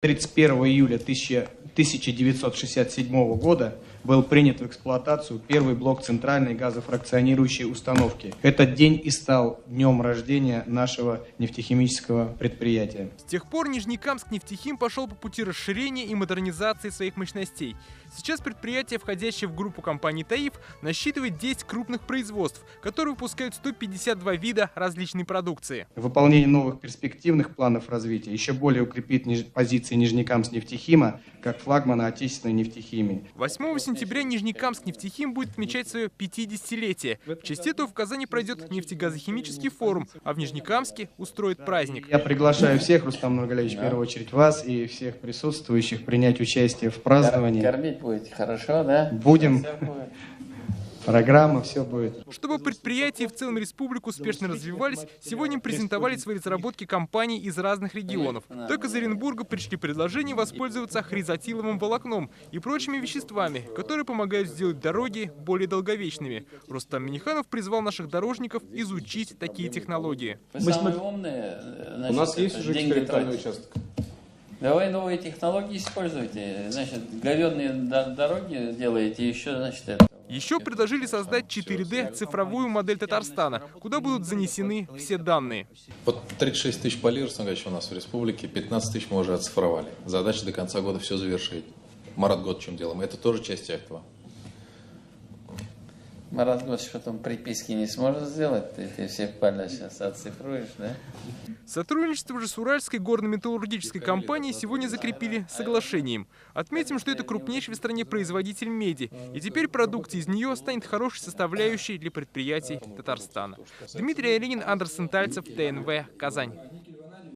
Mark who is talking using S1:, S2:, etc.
S1: 31 июля 1967 года был принят в эксплуатацию первый блок центральной газофракционирующей установки. Этот день и стал днем рождения нашего нефтехимического предприятия.
S2: С тех пор Нижнекамск нефтехим пошел по пути расширения и модернизации своих мощностей. Сейчас предприятие, входящее в группу компаний ТАИФ, насчитывает 10 крупных производств, которые выпускают 152 вида различной продукции.
S1: Выполнение новых перспективных планов развития еще более укрепит позиции Нижнекамск нефтехима как флагмана отечественной нефтехимии.
S2: 8 сентября Нижнекамск нефтехим будет отмечать свое 50-летие. В честь этого в Казани пройдет нефтегазохимический форум, а в Нижнекамске устроит праздник.
S1: Я приглашаю всех, Рустам Нургалевич, в первую очередь вас и всех присутствующих принять участие в праздновании.
S3: Кормить будете хорошо, да?
S1: Будем. Программа, все будет.
S2: Чтобы предприятия в целом республику успешно развивались, сегодня презентовали свои разработки компаний из разных регионов. Так из Оренбурга пришли предложения воспользоваться хризотиловым волокном и прочими веществами, которые помогают сделать дороги более долговечными. Рустам Минниханов призвал наших дорожников изучить такие технологии.
S3: Вы самые умные, значит,
S4: у нас есть уже экспериментальный участок.
S3: Давай новые технологии используйте. Значит, говёдные дороги делаете, еще, значит, это.
S2: Еще предложили создать 4D цифровую модель Татарстана, куда будут занесены все данные.
S4: Вот 36 тысяч полиров у нас в республике, 15 тысяч мы уже оцифровали. Задача до конца года все завершить. Марат Годчем делаем. Это тоже часть этого.
S3: Марат Годч потом приписки не сможет сделать. Ты все поля сейчас оцифруешь, да?
S2: Сотрудничество же с Уральской горно-металлургической компанией сегодня закрепили соглашением. Отметим, что это крупнейший в стране производитель меди, и теперь продукция из нее станет хорошей составляющей для предприятий Татарстана. Дмитрий Алинин, Андерсон Тальцев, ТНВ, Казань.